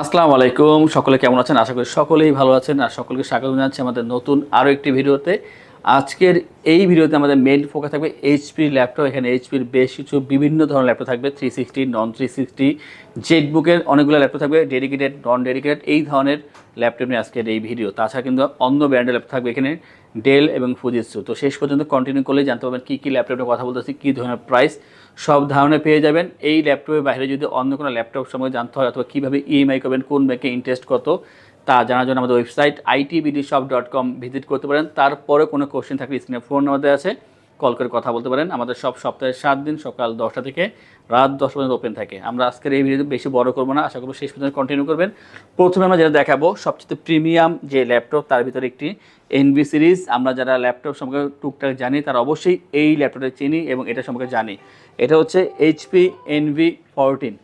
আসসালামু আলাইকুম, সকলে কেমন আছেন? আশা করি সকলেই ভালো আছেন আর সকলকে স্বাগত জানাচ্ছি আমাদের নতুন আরও একটি ভিডিওতে। আজকের এই ভিডিওতে আমাদের মেইন ফোকাস থাকবে এইচপির ল্যাপটপ। এখানে এইচপির বেশ কিছু বিভিন্ন ধরনের ল্যাপটপ থাকবে, 360, নন 360, জেটবুকের অনেকগুলো ল্যাপটপ থাকবে, ডেডিকেটেড, নন ডেডিকেটেড, এই ধরনের ল্যাপটপ নিয়ে আজকের এই ভিডিও। তাছাড়া কিন্তু অন্য ব্র্যান্ডের ল্যাপটপ থাকবে এখানে, ডেল এবং ফুজিৎসু। তো শেষ পর্যন্ত কন্টিনিউ করলেই জানতে পারবেন কী কী ল্যাপটপের কথা বলতেছি, কী ধরনের প্রাইস, সব ধারণা পেয়ে যাবেন। এই ল্যাপটপের বাইরে যদি অন্য কোনো ল্যাপটপ সম্পর্কে জানতে হয় অথবা কীভাবে ইএমআই করবেন, কোন ব্যাংকে ইন্টারেস্ট কত, তা জানার জন্য আমাদের ওয়েবসাইট itbdshop.com ভিজিট করতে পারেন। তারপরে কোনো কোশ্চেন থাকলে স্ক্রিনে ফোন নাম্বার আছে, কল করে কথা বলতে পারেন। আমাদের সব সপ্তাহে 7 দিন সকাল 10টা থেকে রাত 10টা পর্যন্ত ওপেন থাকে। আমরা আজকের এই ভিডিওতে বেশি বড় করবো না, আশা করব শেষ পর্যন্ত কন্টিনিউ করবেন। প্রথমে আমরা যেটা দেখাবো সবচেয়ে প্রিমিয়াম যে ল্যাপটপ, তার ভিতরে একটি এনভি সিরিজ। আমরা যারা ল্যাপটপ সম্পর্কে টুকটাক জানি তারা অবশ্যই এই ল্যাপটপটা চিনি এবং এটা সম্পর্কে জানি। এটা হচ্ছে HP NV14।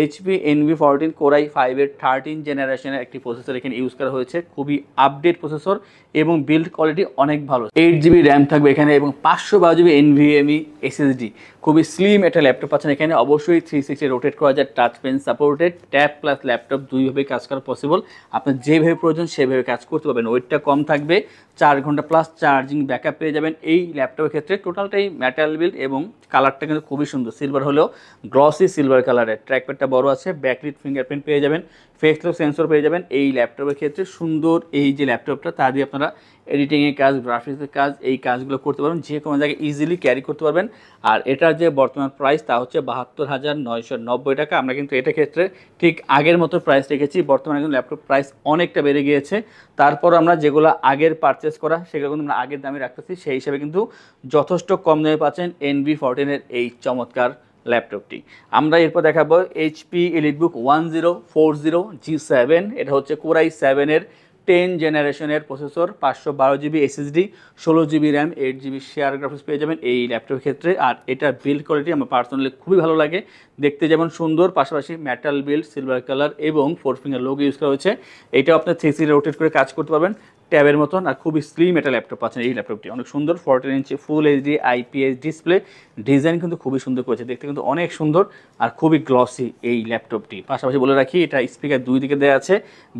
HP NV14 core i 5-এর 13 জেনারেশনের একটি প্রসেসর এখানে ইউজ করা হয়েছে। খুবই আপডেট প্রসেসর এবং বিল্ড কোয়ালিটি অনেক ভালো। 8GB র্যাম থাকবে এখানে এবং 512GB NVMe SSD। খুবই স্লিম একটা ল্যাপটপ পাচ্ছেন এখানে। অবশ্যই 360 রোটেট করা যায়, touch pen supported, tab plus laptop দুইভাবে কাজ করা পসিবল। আপনার যেভাবে প্রয়োজন সেভাবে কাজ করতে পারবেন। ওয়েটটা কম থাকবে, 4 ঘন্টা প্লাস চার্জিং ব্যাকআপ পেয়ে যাবেন এই ল্যাপটপের ক্ষেত্রে। টোটালটাই মেটাল বিল্ড এবং কালারটা কিন্তু খুবই সুন্দর, সিলভার হলেও গ্লসি সিলভার কালারের। ট্র্যাকপ্যাডটা বড় আছে, ব্যাকলিট ফিঙ্গারপ্রিন্ট পেয়ে যাবেন, ফেস লক সেন্সর পেয়ে যাবেন এই ল্যাপটপের ক্ষেত্রে। সুন্দর এই যে ল্যাপটপটা, তা দিয়ে আপনারা এডিটিংয়ের কাজ, গ্রাফিক্সের কাজ, এই কাজগুলো করতে পারবেন, যে কোনো জায়গায় ইজিলি ক্যারি করতে পারবেন। আর এটার যে বর্তমান প্রাইস তা হচ্ছে 72,990 টাকা। আমরা কিন্তু এটা ক্ষেত্রে ঠিক আগের মতো প্রাইস রেখেছি। বর্তমানে কিন্তু ল্যাপটপ প্রাইস অনেকটা বেড়ে গিয়েছে, তারপর আমরা যেগুলো আগের পারচেস করা সেগুলো কিন্তু আমরা আগের দামে রাখতেছি। সেই হিসাবে কিন্তু যথেষ্ট কম দামে পাচ্ছেন NV14-এর এই চমৎকার ল্যাপটপটি। আমরা এরপর দেখাবো এইচপি এলিটবুক 1040 G7। এটা হচ্ছে কোরাই 7-এর 10 জেনারেশনের processor, 512GB SSD, 16GB RAM, 8GB share graphics পেয়ে যাবেন এই ল্যাপটপের ক্ষেত্রে। আর এটার বিল্ড কোয়ালিটি আমার পার্সোনালি খুবই ভালো লাগে, দেখতে যেমন সুন্দর, পাশাপাশি মেটাল বিল্ড, সিলভার কালার এবং 4 ফিঙ্গার লোগো ইউজ করা হয়েছে। এইটাও আপনার 360 রোটেট করে কাজ করতে পারবেন ট্যাবের মতন। আর খুবই স্লিম একটা ল্যাপটপ পাচ্ছেন এই ল্যাপটপটি, অনেক সুন্দর। 14 inch full HD IPS display, design কিন্তু খুবই সুন্দর করেছে, দেখতে কিন্তু অনেক সুন্দর আর খুবই গ্লসি এই ল্যাপটপটি। পাশাপাশি বলে রাখি এটা স্পিকার দুই দিকে দেওয়া আছে,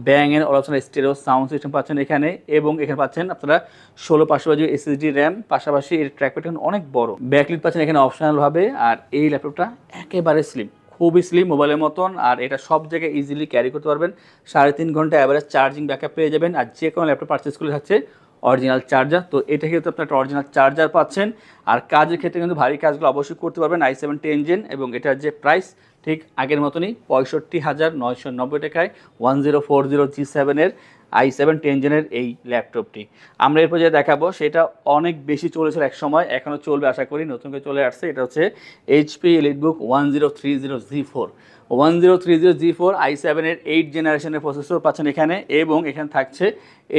Bang Olufsen stereo sound system পাচ্ছেন এখানে, এবং এখানে পাচ্ছেন আপনারা 16/512GB SSD র্যাম। পাশাপাশি এর ট্র্যাকপ্যাড কিন্তু অনেক বড়, ব্যাকলিট পাচ্ছেন এখানে অপশনালভাবে। আর এই ল্যাপটপটা একেবারে স্লিম, খুবই স্লিম, মোবাইলের মতন। আর এটা সব জায়গায় ইজিলি ক্যারি করতে পারবেন। 3.5 ঘন্টা অ্যাভারেজ চার্জিং ব্যাকআপ পেয়ে যাবেন। আর যে কোনো ল্যাপটপ পারচেস করলে থাকছে অরিজিনাল চার্জার, তো এটা কিন্তু আপনার একটা অরিজিনাল চার্জার পাচ্ছেন। আর কাজের ক্ষেত্রে কিন্তু ভারী কাজগুলো অবশ্যই করতে পারবেন i7 10 জেন, এবং এটার যে প্রাইস ঠিক আগের মতনই 65,990 টাকায় 1040 G7-এর i7 10 জেনের এই ল্যাপটপটি। আমরা এরপর যে দেখাবো সেটা অনেক বেশি চলেছিল এক সময়, এখনও চলবে আশা করি, নতুন করে চলে আসছে। এটা হচ্ছে এইচপি এলিটবুক 1030G4 i7-এর 8 জেনারেশনের প্রসেসর পাচ্ছেন এখানে, এবং এখানে থাকছে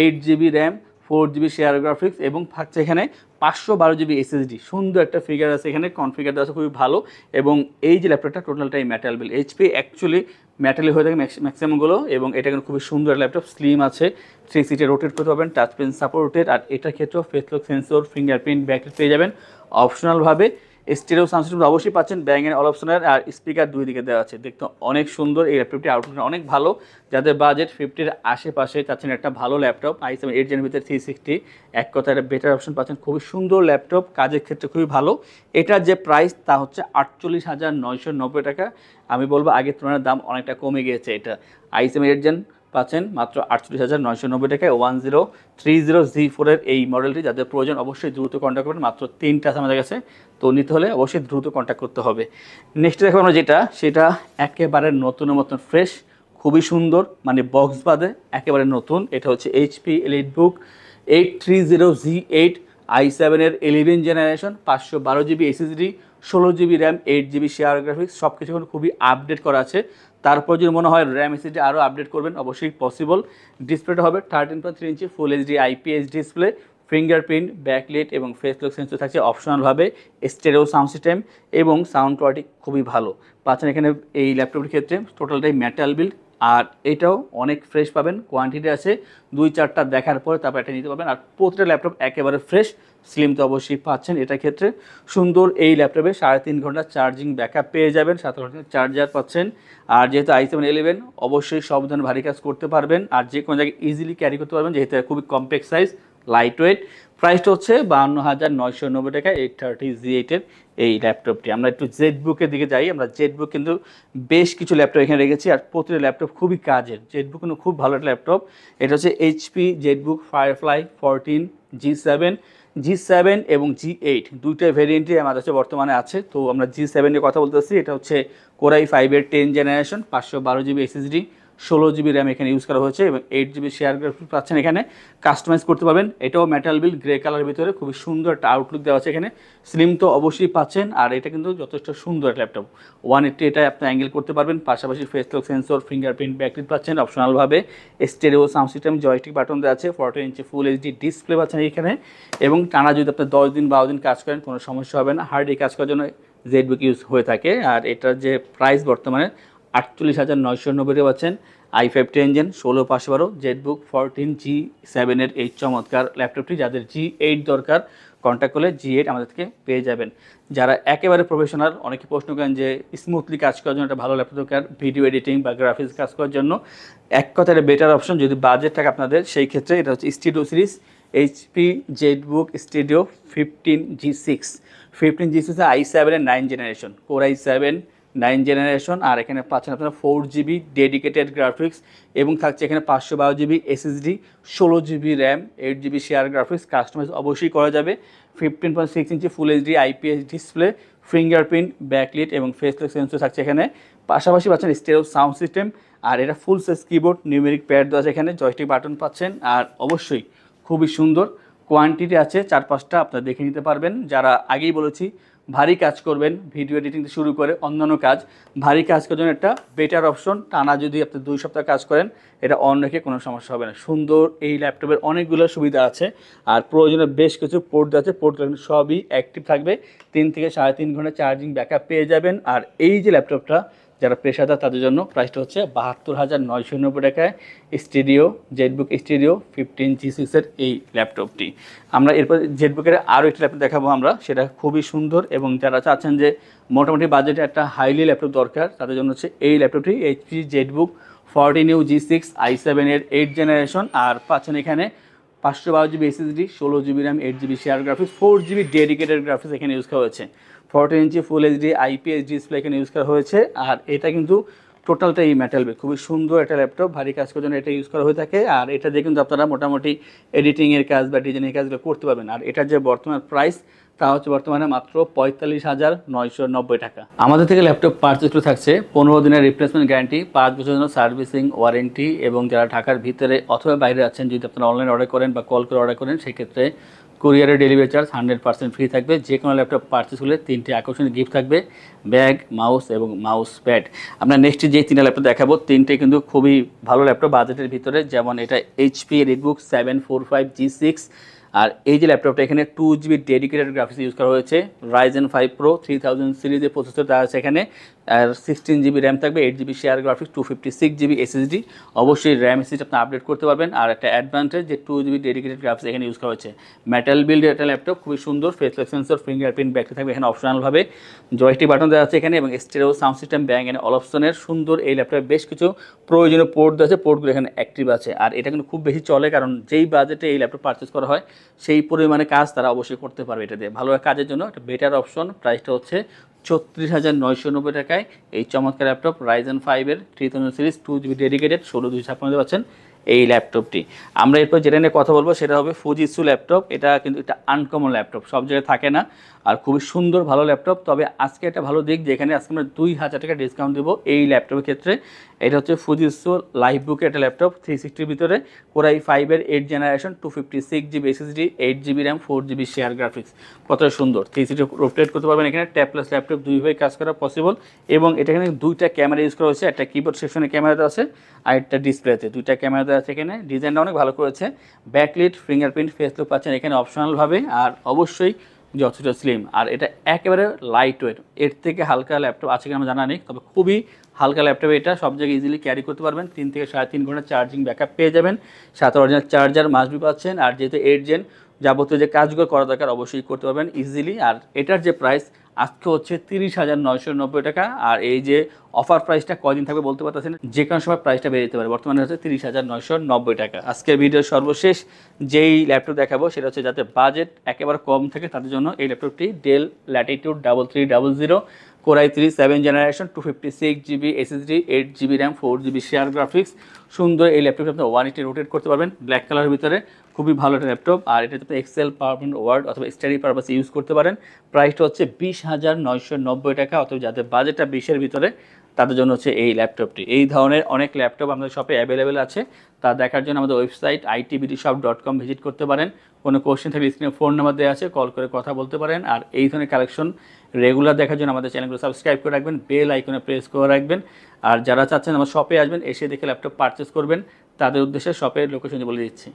8GB RAM, 4GB share graphics, এবং থাকছে এখানে 512GB SSD। সুন্দর একটা ফিগার আছে এখানে, কনফিগার দেওয়া আছে খুবই ভালো। এবং এই যে ল্যাপটপটা টোটালটাই মেটাল বিল, এইচপি অ্যাকচুয়ালি মেটালি হয়ে থাকে ম্যাক্সিমামগুলো, এবং এটা কিন্তু খুবই সুন্দর ল্যাপটপ, স্লিম আছে, 360 রোটেট করতে পারবেন, টাচ পেন সাপোর্টেড। আর এটার ক্ষেত্রেও face lock sensor, fingerprint, backlit পেয়ে যাবেন অপশনালভাবে। স্টেরিও সাউন্ড সিস্টেম অবশ্যই পাচ্ছেন, ব্যাং অল অপশনের। আর স্পিকার দুই দিকে দেওয়া আছে, দেখতে অনেক সুন্দর এই ল্যাপটপটি। আউটলুক অনেক ভালো, যাদের বাজেট 50-এর আশেপাশে চাচ্ছেন একটা ভালো ল্যাপটপ, i7 8 জেনের ভিতরে 360, এক কথায় একটা বেটার অপশন পাচ্ছেন। খুবই সুন্দর ল্যাপটপ, কাজের ক্ষেত্রে খুবই ভালো। এটার যে প্রাইস তা হচ্ছে 48,990 টাকা। আমি বলবো আগের তুলনায় দাম অনেকটা কমে গিয়েছে। এটা i7 8 জেন পাচ্ছেন মাত্র 48,990 টাকায় 1030 G4-এর এই মডেলটি। যাদের প্রয়োজন অবশ্যই দ্রুত কন্ট্যাক্ট করবেন, মাত্র 3টা আছে আমাদের কাছে, তো নিতে হলে অবশ্যই দ্রুত কন্ট্যাক্ট করতে হবে। নেক্সট দেখো আমরা যেটা, সেটা একেবারে নতুনের মতন ফ্রেশ, খুবই সুন্দর, মানে বক্স বাদে একেবারে নতুন। এটা হচ্ছে HP EliteBook 830G8 i7-এর 11 generation, 512GB SSD, 16GB RAM, 8GB share graphics, সব কিছু এখন খুবই আপডেট করা আছে। তারপর যদি মনে হয় র্যাম SSD আরও আপডেট করবেন, অবশ্যই পসিবল। ডিসপ্লেটা হবে 13.3 inch full HD IPS display, fingerprint, backlit এবং ফেস লক সেন্সর থাকছে অপশনালভাবে, স্টেরিও সাউন্ড সিস্টেম এবং সাউন্ড কোয়ালিটি খুবই ভালো পাচ্ছেন এখানে। এই ল্যাপটপের ক্ষেত্রে টোটালটাই মেটাল বিল্ড, আর এটাও অনেক ফ্রেশ পাবেন, কোয়ান্টিটি আছে 2-4টা দেখার পরে তারপর এটা নিতে পারবেন। আর প্রতিটা ল্যাপটপ একেবারে ফ্রেশ, স্লিম তো অবশ্যই পাচ্ছেন। এটার ক্ষেত্রে সুন্দর এই ল্যাপটপে 3.5 ঘন্টা চার্জিং ব্যাকআপ পেয়ে যাবেন, 7 ঘন্টা চার্জার পাচ্ছেন। আর যেহেতু i7-11 অবশ্যই সব ধরনের ভারী কাজ করতে পারবেন, আর যে কোনো জায়গায় ইজিলি ক্যারি করতে পারবেন, যেহেতু খুবই কম্প্যাক্ট সাইজ, লাইট ওয়েট। প্রাইসটা হচ্ছে 52,990 টাকা 830 G8-এর এই ল্যাপটপটি। আমরা একটু জেটবুকের দিকে যাই। আমরা জেটবুক কিন্তু বেশ কিছু ল্যাপটপ এখানে রেখেছি, আর প্রতিটা ল্যাপটপ খুবই কাজের। জেটবুক কিন্তু খুব ভালো একটা ল্যাপটপ। এটা হচ্ছে এইচপি জেটবুক ফায়ারফ্লাই 14 G7 এবং G8 দুইটা ভেরিয়েন্টই আমাদের কাছে বর্তমানে আছে। তো আমরা G7 এর কথা বলতেছি। এটা হচ্ছে Core i5-এর 10 generation, 512 GB SSD, 16 GB RAM এখানে ইউজ করা হয়েছে এবং 8 GB শেয়ার গ্রাফিক্স পাচ্ছেন। এখানে কাস্টমাইজ করতে পারবেন। এটাও মেটাল বিল্ড, গ্রে কালারের ভিতরে খুবই সুন্দর একটা আউটলুক দেওয়া আছে। এখানে স্লিম তো অবশ্যই পাচ্ছেন, আর এটা কিন্তু যথেষ্ট সুন্দর একটা ল্যাপটপ। 180 এটা আপনি অ্যাঙ্গেল করতে পারবেন, পাশাপাশি face lock sensor, fingerprint, backlit পাচ্ছেন। অপশনালভাবে stereo sound system, joystick button দেওয়া আছে, 14 ইঞ্চি ফুল এইচডি ডিসপ্লে পাচ্ছেন এখানে। এবং টানা যদি আপনি 10 দিন 12 দিন কাজ করেন কোনো সমস্যা হবে না। হার্ডলি কাজ করার জন্য জেটবুক ইউজ হয়ে থাকে। আর এটার যে প্রাইস বর্তমানে 48,990 টাকা পাচ্ছেন। i5 10 জেন 16/512 জেটবুক 14 G7-এর এই চমৎকার ল্যাপটপটি। যাদের G8 দরকার কন্ট্যাক্ট করলে G8 আমাদের থেকে পেয়ে যাবেন। যারা একেবারে প্রফেশনাল, অনেকে প্রশ্ন করেন যে স্মুথলি কাজ করার জন্য একটা ভালো ল্যাপটপ দরকার, ভিডিও এডিটিং বা গ্রাফিক্স কাজ করার জন্য, এক কথায় একটা বেটার অপশন যদি বাজেট থাকে আপনাদের, সেই ক্ষেত্রে এটা হচ্ছে studio series HP ZBook studio 15 G6 i7-এর 9 জেনারেশন, Core i7 9 জেনারেশন। আর এখানে পাচ্ছেন আপনারা 4 GB ডেডিকেটেড গ্রাফিক্স এবং থাকছে এখানে 512 GB SSD, 16 GB RAM, 8 GB share graphics. Customize অবশ্যই করা যাবে। 15.6 inch full HD IPS display, fingerprint, backlit এবং ফেস লক সেন্সর থাকছে এখানে। পাশাপাশি পাচ্ছেন স্টেরিও সাউন্ড সিস্টেম, আর এটা full size keyboard, numeric pad দেওয়া আছে এখানে, জয়স্টিক বাটন পাচ্ছেন। আর অবশ্যই খুবই সুন্দর কোয়ান্টিটি আছে 4-5টা, আপনারা দেখে নিতে পারবেন। যারা আগেই বলেছি ভারী কাজ করবেন, ভিডিও এডিটিং থেকে শুরু করে অন্যান্য কাজ, ভারী কাজ করার জন্য একটা বেটার অপশন। টানা যদি আপনি 2 সপ্তাহ কাজ করেন এটা অন রেখে কোনো সমস্যা হবে না। সুন্দর এই ল্যাপটপের অনেকগুলো সুবিধা আছে, আর প্রয়োজনে বেশ কিছু পোর্ট আছে। পোর্টগুলো কিন্তু সবই অ্যাক্টিভ থাকবে। 3 থেকে 3.5 ঘন্টা চার্জিং ব্যাকআপ পেয়ে যাবেন। আর এই যে ল্যাপটপটা যারা পেশাদার তাদের জন্য প্রাইসটা হচ্ছে 72,990 টাকায় স্টুডিও জেটবুক স্টুডিও 15 G6-এর এই ল্যাপটপটি। আমরা এরপর জেটবুকের আরও একটি ল্যাপটপ দেখাবো আমরা, সেটা খুবই সুন্দর। এবং যারা চাচ্ছেন যে মোটামুটি বাজেটে একটা হাইলি ল্যাপটপ দরকার, তাদের জন্য হচ্ছে এই ল্যাপটপটি এইচপি জেটবুক 14 G6 i7-এর 8 জেনারেশন। আর পাচ্ছেন এখানে 512 GB SSD, 16 GB RAM, 8 GB share graphics, 4 GB dedicated graphics এখানে ইউজ করা হয়েছে। 14 inch full HD IPS display এখানে ইউজ করা হয়েছে। আর এটা কিন্তু টোটালটা এই মেটাল বেল, খুবই সুন্দর একটা ল্যাপটপ, ভারী কাজ করার জন্য এটা ইউজ করা হয়ে থাকে। আর এটা দিয়ে কিন্তু আপনারা মোটামুটি এডিটিংয়ের কাজ বা ডিজাইনের কাজগুলো করতে পারবেন। আর এটার যে বর্তমান প্রাইস তা হচ্ছে বর্তমানে মাত্র 45,990 টাকা। আমাদের থেকে ল্যাপটপ পারচেজ করে থাকছে 15 দিনের রিপ্লেসমেন্ট গ্যারান্টি, 5 বছরের জন্য সার্ভিসিং ওয়ারেন্টি। এবং যারা ঢাকার ভিতরে অথবা বাইরে আছেন, যদি আপনারা অনলাইন অর্ডার করেন বা কল করে অর্ডার করেন, সেক্ষেত্রে কুরিয়ারের ডেলিভারি চার্জ 100% ফ্রি থাকবে। যে কোনো ল্যাপটপ পারচেস করলে 3টি আকর্ষণীয় গিফট থাকবে, ব্যাগ, মাউস এবং মাউস প্যাড। আমরা নেক্সট যে 3টা ল্যাপটপ দেখাবো, 3টে কিন্তু খুবই ভালো ল্যাপটপ বাজেটের ভিতরে। যেমন এটা এইচপি রেডবুক 745 G6। আর এই যে ল্যাপটপটা এখানে 2 GB ডেডিকেটেড গ্রাফিক্স ইউজ করা হয়েছে। Ryzen 5 Pro 3000 সিরিজের প্রসেসর দেওয়া আছে এখানে। আর 16 GB র্যাম থাকবে, 8 GB share graphics, 256 GB SSD। অবশ্যই র্যাম এসএসডি আপনি আপডেট করতে পারবেন। আর একটা অ্যাডভান্টেজ যে 2 GB ডেডিকেটেড গ্রাফিক্স এখানে ইউজ করা হয়েছে। মেটাল বিল্ডের একটা ল্যাপটপ, খুবই সুন্দর। Face lock sensor, fingerprint, backlit থাকবে এখানে অপশনালভাবে, জয়স্টিক বাটন দেওয়া আছে এখানে, এবং stereo sound system, Bang and অলপশনের সুন্দর এই ল্যাপটপে বেশ কিছু প্রয়োজনীয় পোর্ট দেওয়া আছে, পোর্টগুলো এখানে অ্যাক্টিভ আছে। আর এটা কিন্তু খুব বেশি চলে, কারণ যেই বাজেটে এই ল্যাপটপ পারচেস করা হয় সেই পরিমাণে কাজ তারা অবশ্যই করতে পারবে। এটা দিয়ে ভালো কাজের জন্য একটা বেটার অপশন। প্রাইসটা হচ্ছে 34,990 টাকায় এই চমৎকার laptop Ryzen 5-এর 3000 series 2 GB dedicated 16/256 পাচ্ছেন এই ল্যাপটপটি। আমরা এরপর যেটা নিয়ে কথা বলবো সেটা হবে ফুজিৎসু ল্যাপটপ। এটা কিন্তু একটা আনকমন ল্যাপটপ, সব জায়গায় থাকে না, আর খুবই সুন্দর ভালো ল্যাপটপ। তবে আজকে একটা ভালো দিক, যেখানে আজকে আমরা 2000 টাকা ডিসকাউন্ট দেবো এই ল্যাপটপের ক্ষেত্রে। এটা হচ্ছে ফুজিৎসু লাইভবুকের একটা ল্যাপটপ, 360-র ভিতরে, Core i5-এর 8 generation, 256 GB SSD, 8 GB RAM, 4 GB share graphics. কতটা সুন্দর, 360 রোটেট করতে পারবেন এখানে। ট্যাবলেট ল্যাপটপ দুইভাবে কাজ করা পসিবল। এবং এটা এখানে 2টা ক্যামেরা ইউজ করা হয়েছে, একটা কিবোর্ড সেকশনে ক্যামেরা দেওয়া আছে আর একটা ডিসপ্লেতে 2টা ক্যামেরা দেওয়া আছে এখানে। ডিজাইনটা অনেক ভালো করেছে, ব্যাকলিট, ফিঙ্গারপ্রিন্ট, ফেস লক পাচ্ছেন এখানে অপশনালভাবে। আর অবশ্যই যথেষ্ট স্লিম, আর এটা একেবারে লাইট ওয়েট। এর থেকে হালকা ল্যাপটপ আছে কিনা আমার জানা নেই, তবে খুবই হালকা ল্যাপটপ, এটা সব জায়গায় ইজিলি ক্যারি করতে পারবেন। 3 থেকে 3.5 ঘন্টা চার্জিং ব্যাকআপ পেয়ে যাবেন, সাথে অরিজিনাল চার্জার মাস্ট বি পাচ্ছেন। আর যেহেতু 8 জেন, যাবতীয় যে কাজগুলো করা দরকার অবশ্যই করতে পারবেন ইজিলি। আর এটার যে প্রাইস আজকে হচ্ছে 30,990 টাকা। আর এই যে অফার প্রাইসটা কয়দিন থাকবে বলতে পারতেছেন, যে কোনো সময় প্রাইসটা বেড়ে যেতে পারে। বর্তমানে হচ্ছে 30,990 টাকা। আজকের ভিডিওর সর্বশেষ যেই ল্যাপটপ দেখাবো সেটা হচ্ছে যাতে বাজেট একেবারে কম থাকে তাদের জন্য এই ল্যাপটপটি, del Latitude 3300 Core i3 7th generation, 256GB SSD, 8GB RAM, 4GB share graphics. সুন্দর এই ল্যাপটপটা আপনি 180 রোটেট করতে পারবেন, ব্ল্যাক কালারের ভিতরে, খুবই ভালো একটা ল্যাপটপ। আর এটাতে আপনি এক্সেল, পাওয়ারপয়েন্ট, ওয়ার্ড অথবা স্টাডি পারপাসে ইউজ করতে পারেন। প্রাইসটা হচ্ছে 20,990 টাকা। অথবা যাদের বাজেটটা 20-এর ভিতরে তাদের জন্য হচ্ছে এই ল্যাপটপটি। এই ধরনের অনেক ল্যাপটপ আমাদের শপে অ্যাভেলেবেল আছে, তা দেখার জন্য আমাদের ওয়েবসাইট itbdshop.com ভিজিট করতে পারেন। কোনো কোশ্চেন থাকলে স্ক্রিনে ফোন নাম্বার দেওয়া আছে, কল করে কথা বলতে পারেন। আর এই ধরনের কালেকশন রেগুলার দেখার জন্য আমাদের চ্যানেলগুলো সাবস্ক্রাইব করে রাখবেন, বেল আইকনে প্রেস করে রাখবেন। আর যারা চাচ্ছেন আমার শপে আসবেন, এসে দেখে ল্যাপটপ পারচেস করবেন, তাদের উদ্দেশ্যে শপের লোকেশন বলে দিচ্ছি।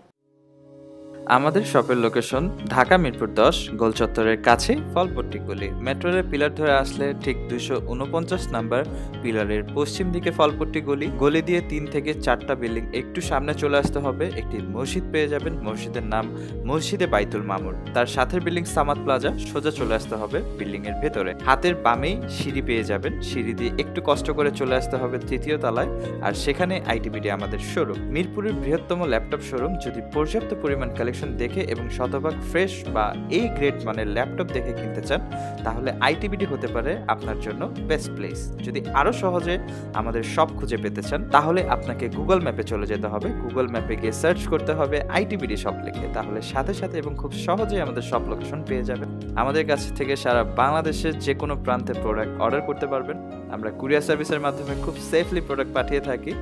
আমাদের শপের লোকেশন ঢাকা মিরপুর 10 গোল চত্বরের কাছে ফলপট্টি গলি। মেট্রো রেল পিলার ধরে আসলে ঠিক 249 নাম্বার পিলারের পশ্চিম দিকে ফলপট্টি গলি। গলি দিয়ে 3 থেকে 4টা বিল্ডিং একটু সামনে চলে আসতে হবে, একটি মসজিদ পেয়ে যাবেন। মসজিদের নাম মসজিদে বাইতুল মামুর। তার সাথের বিল্ডিং সামাদ প্লাজা, সোজা চলে আসতে হবে বিল্ডিং এর ভেতরে। হাতের বামেই সিঁড়ি পেয়ে যাবেন, সিঁড়ি দিয়ে একটু কষ্ট করে চলে আসতে হবে 3য় তলায়, আর সেখানে আইটিবিডি আমাদের শোরুম। মিরপুরের বৃহত্তম ল্যাপটপ শোরুম। যদি পর্যাপ্ত পরিমাণ কালেকশন দেখে এবং শতভাগ ফ্রেশ বা এই গ্রেড মানের ল্যাপটপ দেখে কিনতে চান, তাহলে আইটিবিডি হতে পারে আপনার জন্য বেস্ট প্লেস। যদি আরো সহজে আমাদের শপ খুঁজে পেতে চান, তাহলে আপনাকে গুগল ম্যাপে চলে যেতে হবে। গুগল ম্যাপে গিয়ে সার্চ করতে হবে আইটিবিডি শপ লিখে, তাহলে সাথে সাথে এবং খুব সহজেই আমাদের শপ লোকেশন পেয়ে যাবেন। আমাদের কাছ থেকে সারা বাংলাদেশের যে কোনো প্রান্তে প্রোডাক্ট অর্ডার করতে পারবেন। আমরা কুরিয়ার সার্ভিসের মাধ্যমে খুব সেফলি প্রোডাক্ট পাঠিয়ে থাকি।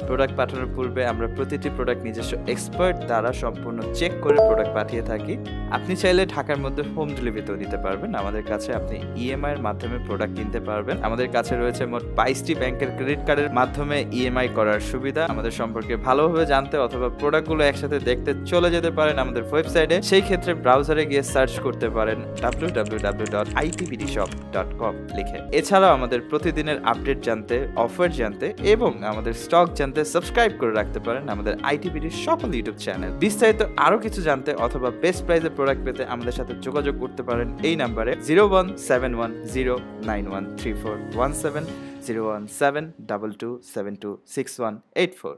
প্রোডাক্ট পাঠানোর পূর্বে আমরা প্রতিটি প্রোডাক্ট নিজস্ব এক্সপার্ট দ্বারা সম্পূর্ণ চেক করে প্রোডাক্ট পাঠিয়ে থাকি। আপনি চাইলে ঢাকার মধ্যে হোম ডেলিভারিতেও দিতে পারবেন। আমাদের কাছে আপনি ইএমআই এর মাধ্যমে প্রোডাক্ট কিনতে পারবেন। আমাদের কাছে রয়েছে মোট 22টি ব্যাংকের ক্রেডিট কার্ডের মাধ্যমে ইএমআই করার সুবিধা। আমাদের সম্পর্কে ভালোভাবে জানতে অথবা প্রোডাক্টগুলো একসাথে দেখতে চলে যেতে পারেন আমাদের ওয়েবসাইটে। সেই ক্ষেত্রে ব্রাউজারে গিয়ে সার্চ করতে পারেন www.itbdshop.com লিখে। এছাড়াও আমাদের প্রতিদিনের আপডেট জানতে, অফার জানতে এবং আমাদের স্টক জানতে সাবস্ক্রাইব করে রাখতে পারেন আমাদের আইটিবিডি সকল ইউটিউব চ্যানেল। বিস্তারিত আরো কিছু জানতে অথবা বেস্ট প্রাইসে প্রোডাক্ট পেতে আমাদের সাথে যোগাযোগ করতে পারেন এই নাম্বারে 01710913417 01722726184।